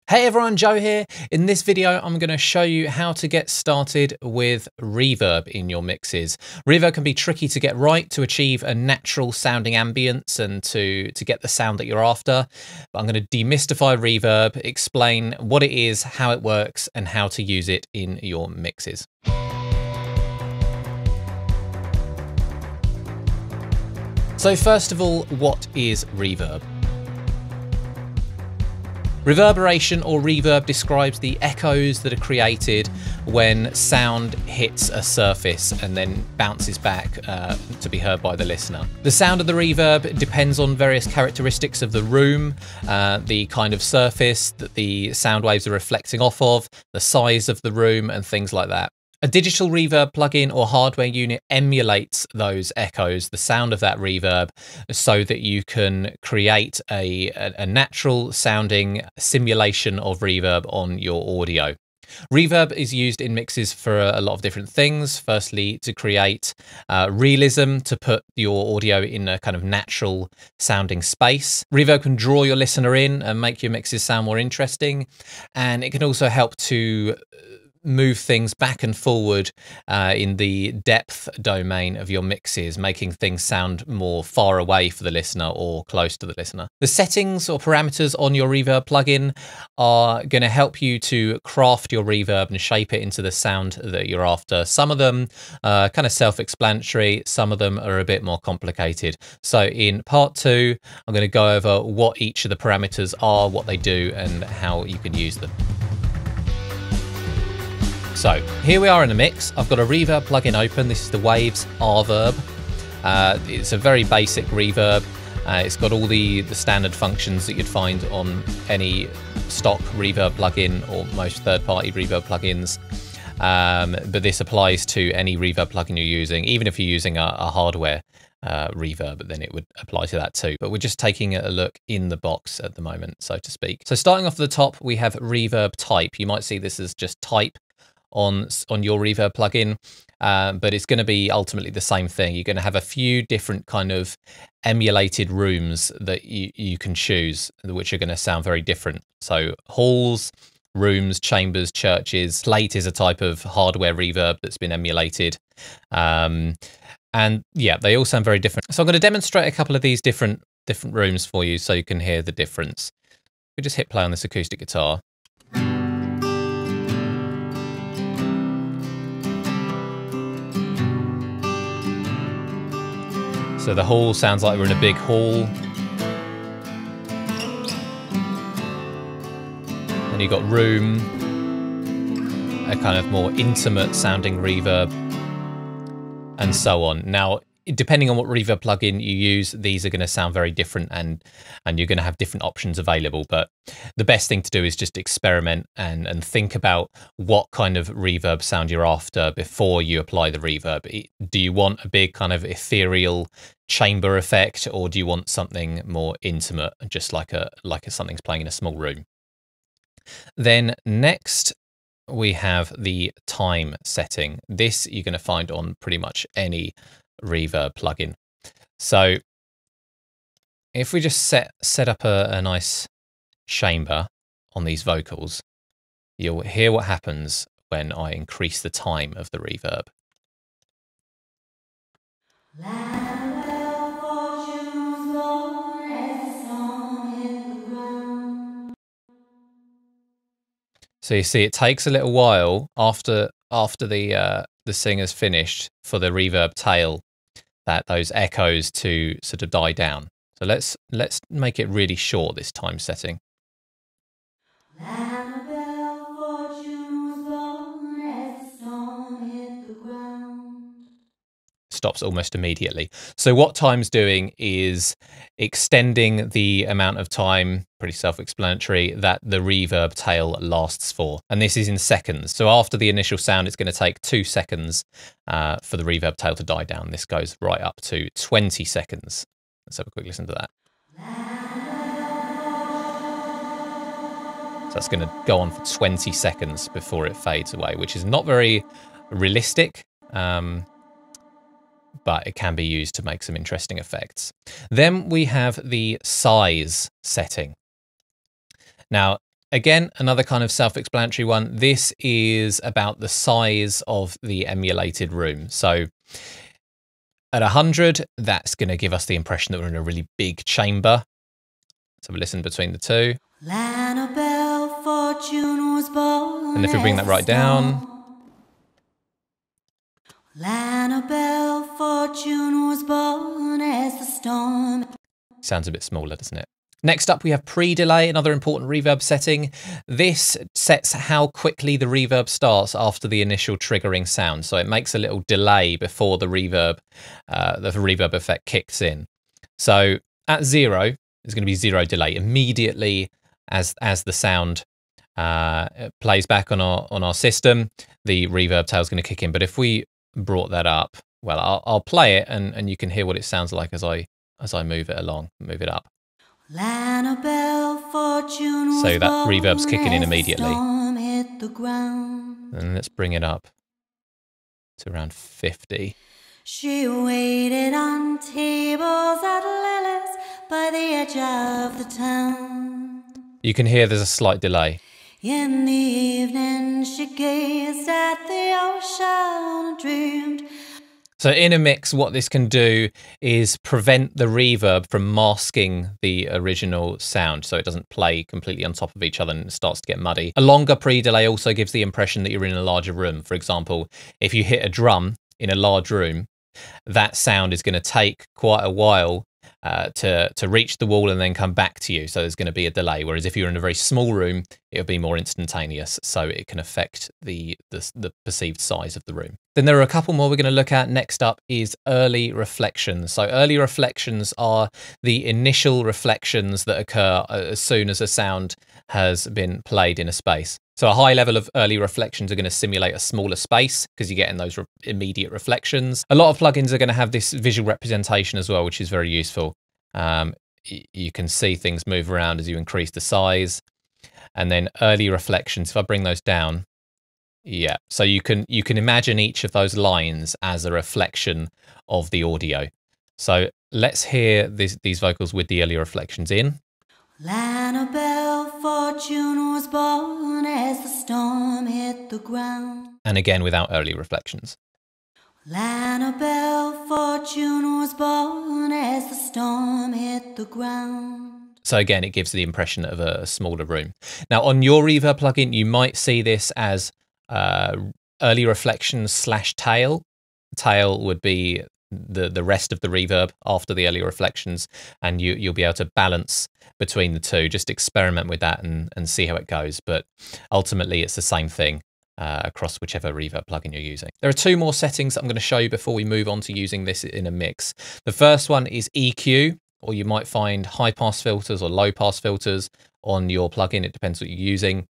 Hey everyone, Joe here. In this video, I'm going to show you how to get started with reverb in your mixes. Reverb can be tricky to get right to achieve a natural sounding ambience and to get the sound that you're after. But I'm going to demystify reverb, explain what it is, how it works, and how to use it in your mixes. So first of all, what is reverb? Reverberation or reverb describes the echoes that are created when sound hits a surface and then bounces back to be heard by the listener. The sound of the reverb depends on various characteristics of the room, the kind of surface that the sound waves are reflecting off of, the size of the room, and things like that. A digital reverb plugin or hardware unit emulates those echoes, the sound of that reverb, so that you can create a natural sounding simulation of reverb on your audio. Reverb is used in mixes for a lot of different things. Firstly, to create realism, to put your audio in a kind of natural sounding space. Reverb can draw your listener in and make your mixes sound more interesting. And it can also help to move things back and forward in the depth domain of your mixes, making things sound more far away for the listener or close to the listener. The settings or parameters on your reverb plugin are going to help you to craft your reverb and shape it into the sound that you're after. Some of them are kind of self-explanatory, some of them are a bit more complicated. So in part 2, I'm going to go over what each of the parameters are, what they do, and how you can use them. So here we are in the mix. I've got a reverb plugin open. This is the Waves Reverb. It's a very basic reverb. It's got all the standard functions that you'd find on any stock reverb plugin or most third-party reverb plugins. But this applies to any reverb plugin you're using. Even if you're using a hardware reverb, then it would apply to that too. But we're just taking a look in the box at the moment, so to speak. So starting off at the top, we have reverb type. You might see this as just type on your reverb plugin, but it's going to be ultimately the same thing. You're going to have a few different kind of emulated rooms that you can choose, which are going to sound very different. So halls, rooms, chambers, churches. Plate is a type of hardware reverb that's been emulated. And yeah, they all sound very different. So I'm going to demonstrate a couple of these different rooms for you so you can hear the difference. We just hit play on this acoustic guitar. So the hall sounds like we're in a big hall. Then you've got room, a kind of more intimate sounding reverb, and so on. Now, depending on what reverb plugin you use, these are going to sound very different and you're going to have different options available. But the best thing to do is just experiment and think about what kind of reverb sound you're after before you apply the reverb. Do you want a big kind of ethereal chamber effect, or do you want something more intimate, just like something's playing in a small room? Then next, we have the time setting. This you're going to find on pretty much any reverb plugin. So if we just set up a nice chamber on these vocals, you'll hear what happens when I increase the time of the reverb. So you see, it takes a little while after the singer's finished for the reverb tail, those echoes to sort of die down. So let's make it really short, this time setting. Stops almost immediately. So what time's doing is extending the amount of time, pretty self-explanatory, that the reverb tail lasts for. And this is in seconds. So after the initial sound, it's going to take 2 seconds for the reverb tail to die down. This goes right up to 20 seconds. Let's have a quick listen to that. So that's going to go on for 20 seconds before it fades away, which is not very realistic. But it can be used to make some interesting effects. Then we have the size setting. Now, Again, another kind of self-explanatory one. This is about the size of the emulated room. So at 100, that's going to give us the impression that we're in a really big chamber. Let's have a listen between the two. And if we bring that right down, sounds a bit smaller, doesn't it? Next up, we have pre-delay, another important reverb setting. This sets how quickly the reverb starts after the initial triggering sound. So it makes a little delay before the reverb effect kicks in. So at 0, there's going to be 0 delay. Immediately as the sound plays back on our system, the reverb tail is going to kick in. But if we brought that up, well, I'll play it and you can hear what it sounds like as I move it along, move it up. So that reverb's kicking in immediately. And let's bring it up to around 50. She waited on tables at Lily's by the edge of the town. You can hear there's a slight delay. In the evening she gazed at the ocean and dreamed. So in a mix, what this can do is prevent the reverb from masking the original sound, so it doesn't play completely on top of each other and it starts to get muddy. A longer pre-delay also gives the impression that you're in a larger room. For example, if you hit a drum in a large room, that sound is going to take quite a while to reach the wall and then come back to you. So there's going to be a delay. Whereas if you're in a very small room, it'll be more instantaneous. So it can affect the perceived size of the room. Then there are a couple more we're going to look at. Next up is early reflections. So early reflections are the initial reflections that occur as soon as a sound has been played in a space. So a high level of early reflections are going to simulate a smaller space because you're getting those immediate reflections. A lot of plugins are going to have this visual representation as well, which is very useful. You can see things move around as you increase the size. And then early reflections, if I bring those down, yeah. So you can imagine each of those lines as a reflection of the audio. So let's hear these vocals with the early reflections in. Lanabelle Fortune was born as the storm hit the ground. And again without early reflections. Lanabelle Fortune was born as the storm hit the ground. So again, it gives the impression of a smaller room. Now on your reverb plugin, you might see this as early reflections / tail. Tail would be the rest of the reverb after the early reflections, and you'll be able to balance between the two. Just experiment with that and see how it goes. But ultimately, it's the same thing across whichever reverb plugin you're using. There are two more settings that I'm going to show you before we move on to using this in a mix. The first one is EQ, or you might find high pass filters or low pass filters on your plugin. It depends what you're using.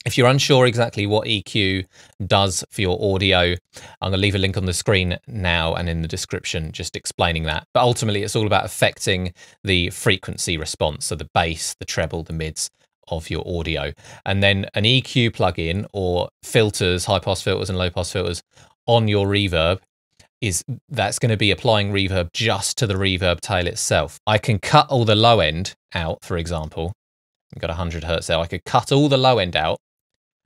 If you're unsure exactly what EQ does for your audio, I'm going to leave a link on the screen now and in the description just explaining that. But ultimately, it's all about affecting the frequency response, so the bass, the treble, the mids of your audio. And then an EQ plugin or filters, high-pass filters and low-pass filters on your reverb, that's going to be applying reverb just to the reverb tail itself. I can cut all the low end out, for example. I've got 100 hertz there. I could cut all the low end out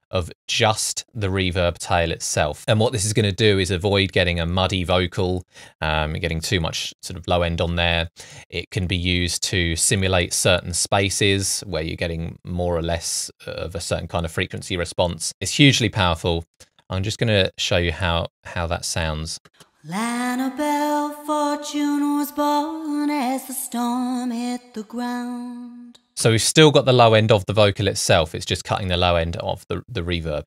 of just the reverb tail itself. And what this is going to do is avoid getting a muddy vocal, getting too much sort of low end on there. It can be used to simulate certain spaces where you're getting more or less of a certain kind of frequency response. It's hugely powerful. I'm just going to show you how that sounds. Lanabelle Fortune was born as the storm hit the ground. So we've still got the low end of the vocal itself. It's just cutting the low end of the reverb.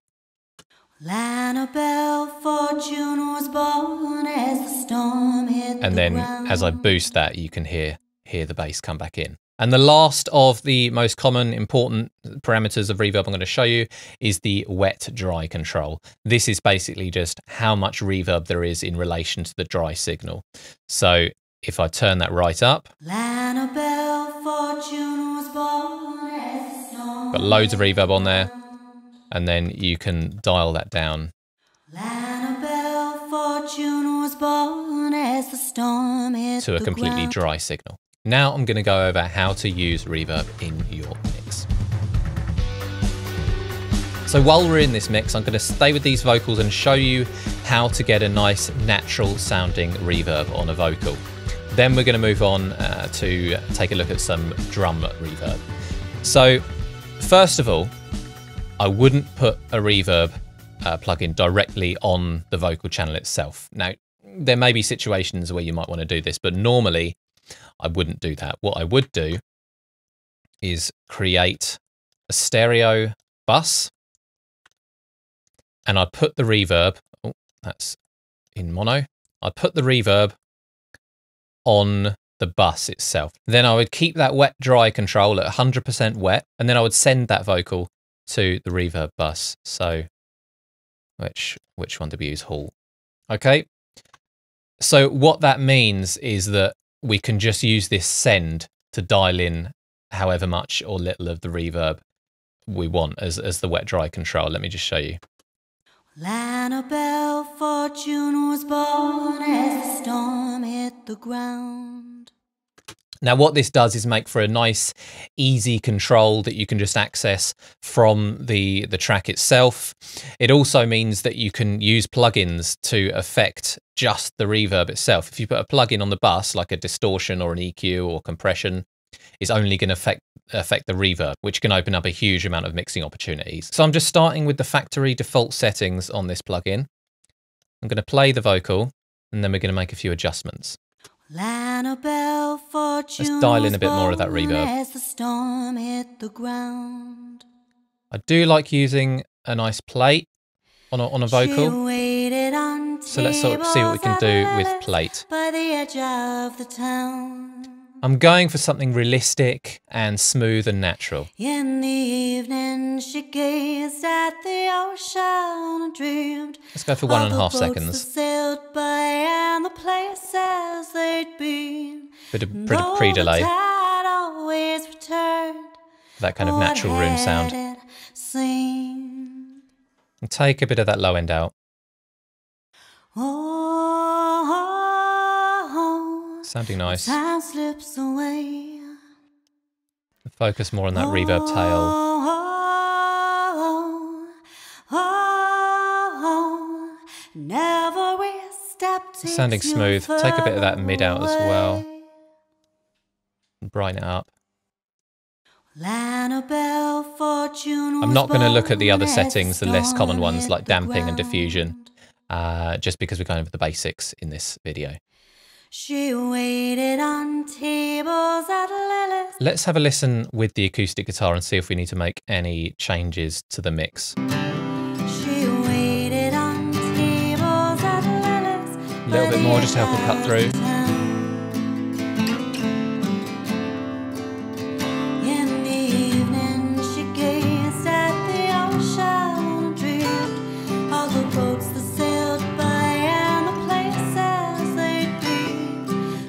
Lanabelle Fortune was born as the storm hit the ground. And then as I boost that, you can hear the bass come back in. And the last of the most common important parameters of reverb I'm going to show you is the wet-dry control. This is basically just how much reverb there is in relation to the dry signal. So if I turn that right up, Lanabelle Fortune was born as the storm. Got loads of reverb on there, and then you can dial that down. Lanabelle Fortune was born as the storm hit to a completely dry signal. Now I'm going to go over how to use reverb in your mix. So while we're in this mix, I'm going to stay with these vocals and show you how to get a nice natural sounding reverb on a vocal. Then we're going to move on to take a look at some drum reverb. So first of all, I wouldn't put a reverb plugin directly on the vocal channel itself. Now, there may be situations where you might want to do this, but normally I wouldn't do that. What I would do is create a stereo bus, and I put the reverb, oh, that's in mono, I put the reverb on the bus itself. Then I would keep that wet dry control at 100% wet, and then I would send that vocal to the reverb bus. So which one did we use? Hall. Okay. So what that means is that we can just use this send to dial in however much or little of the reverb we want as the wet dry control. Let me just show you. Annabelle Fortune was born as the storm hit the ground. Now what this does is make for a nice easy control that you can just access from the track itself. It also means that you can use plugins to affect just the reverb itself. If you put a plugin on the bus, like a distortion or an EQ or compression, it's only going to affect the reverb, which can open up a huge amount of mixing opportunities. So I'm just starting with the factory default settings on this plugin. I'm going to play the vocal, and then we're going to make a few adjustments. Let's dial in a bit more of that reverb. As the storm hit the ground. I do like using a nice plate on a vocal. So let's sort of see what we can do with plate. By the edge of the town. I'm going for something realistic and smooth and natural. In the evening she gazed at the ocean and dreamed. Let's go for 1.5 seconds. Sailed by and the places they'd been. Bit of pre-delay. Always returned. That kind of natural room sound. And take a bit of that low end out. Sounding nice. Time slips away. Focus more on that reverb tail. Sounding smooth. Take a bit of that mid out as well. And brighten it up. I'm not going to look at the other settings, the less common ones like damping and diffusion, just because we're going over the basics in this video. She waited on tables at Lily's. Let's have a listen with the acoustic guitar and see if we need to make any changes to the mix. She waited on tables at Lily's. A little bit more just to help it cut through. In the evening she gazed at the ocean and dreamed all the boats that sailed by and the places they'd been.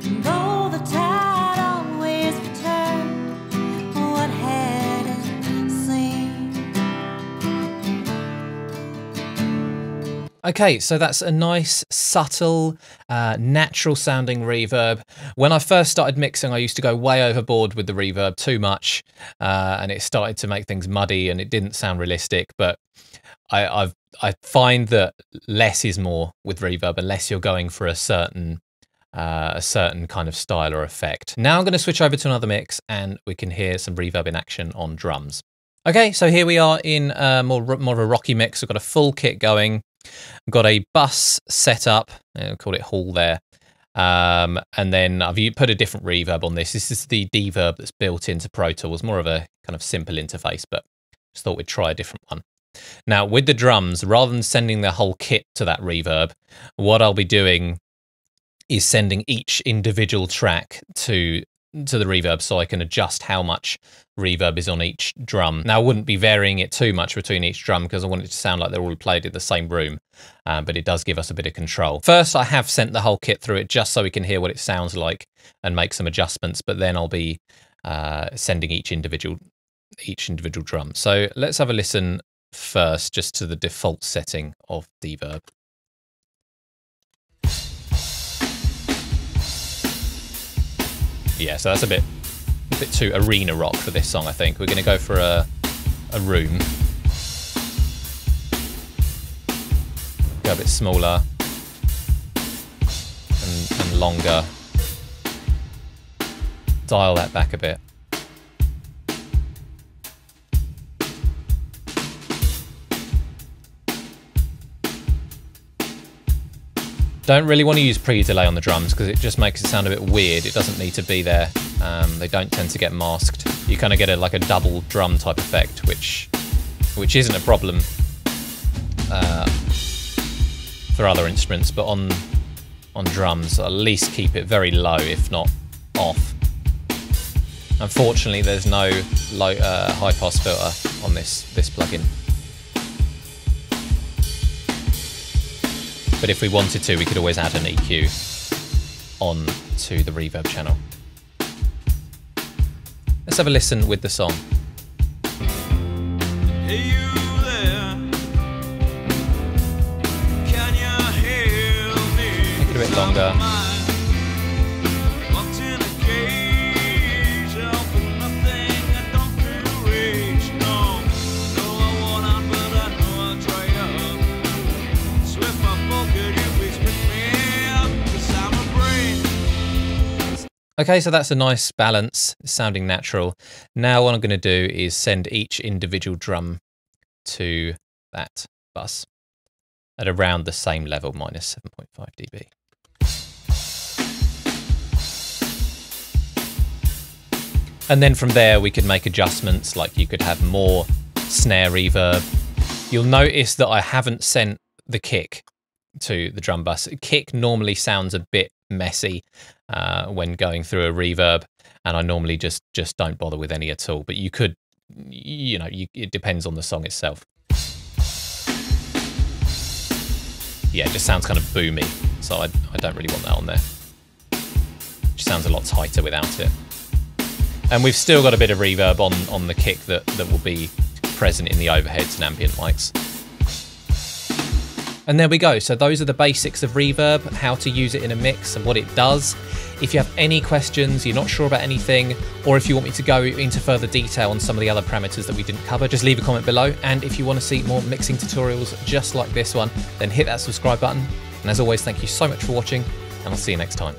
And though the tide always returned what hadn't seen. Okay, so that's a nice, subtle, natural sounding reverb. When I first started mixing, I used to go way overboard with the reverb, too much, and it started to make things muddy and it didn't sound realistic. But I find that less is more with reverb unless you're going for a certain kind of style or effect. Now I'm going to switch over to another mix and we can hear some reverb in action on drums. Okay, so here we are in more of a rocky mix. We've got a full kit going. I've got a bus set up, I'll call it Hall there, and then I've put a different reverb on this. This is the Deverb that's built into Pro Tools, more of a kind of simple interface, but just thought we'd try a different one. Now with the drums, rather than sending the whole kit to that reverb, what I'll be doing is sending each individual track to the reverb so I can adjust how much reverb is on each drum. Now I wouldn't be varying it too much between each drum because I want it to sound like they're all played in the same room, but it does give us a bit of control. First I have sent the whole kit through it just so we can hear what it sounds like and make some adjustments, but then I'll be sending each individual drum. So let's have a listen first just to the default setting of Deverb. Yeah, so that's a bit too arena rock for this song, I think. We're going to go for a room. Go a bit smaller and longer. Dial that back a bit. Don't really want to use pre-delay on the drums because it just makes it sound a bit weird. It doesn't need to be there. They don't tend to get masked. You kind of get like a double drum type effect, which isn't a problem for other instruments, but on drums, at least keep it very low, if not off. Unfortunately, there's no high-pass filter on this plugin. But if we wanted to, we could always add an EQ on to the reverb channel. Let's have a listen with the song. Hey, you there? Can you hear me? Make it a bit longer. Okay, so that's a nice balance, sounding natural. Now what I'm going to do is send each individual drum to that bus at around the same level, minus 7.5 dB. And then from there we could make adjustments, like you could have more snare reverb. You'll notice that I haven't sent the kick to the drum bus. Kick normally sounds a bit messy when going through a reverb, and I normally just don't bother with any at all, but you could, it depends on the song itself. Yeah, it just sounds kind of boomy, so I don't really want that on there. It sounds a lot tighter without it. And we've still got a bit of reverb on the kick that will be present in the overheads and ambient mics. And there we go. So those are the basics of reverb, how to use it in a mix and what it does. If you have any questions, you're not sure about anything, or if you want me to go into further detail on some of the other parameters that we didn't cover, just leave a comment below. And if you want to see more mixing tutorials just like this one, then hit that subscribe button. And as always, thank you so much for watching, and I'll see you next time.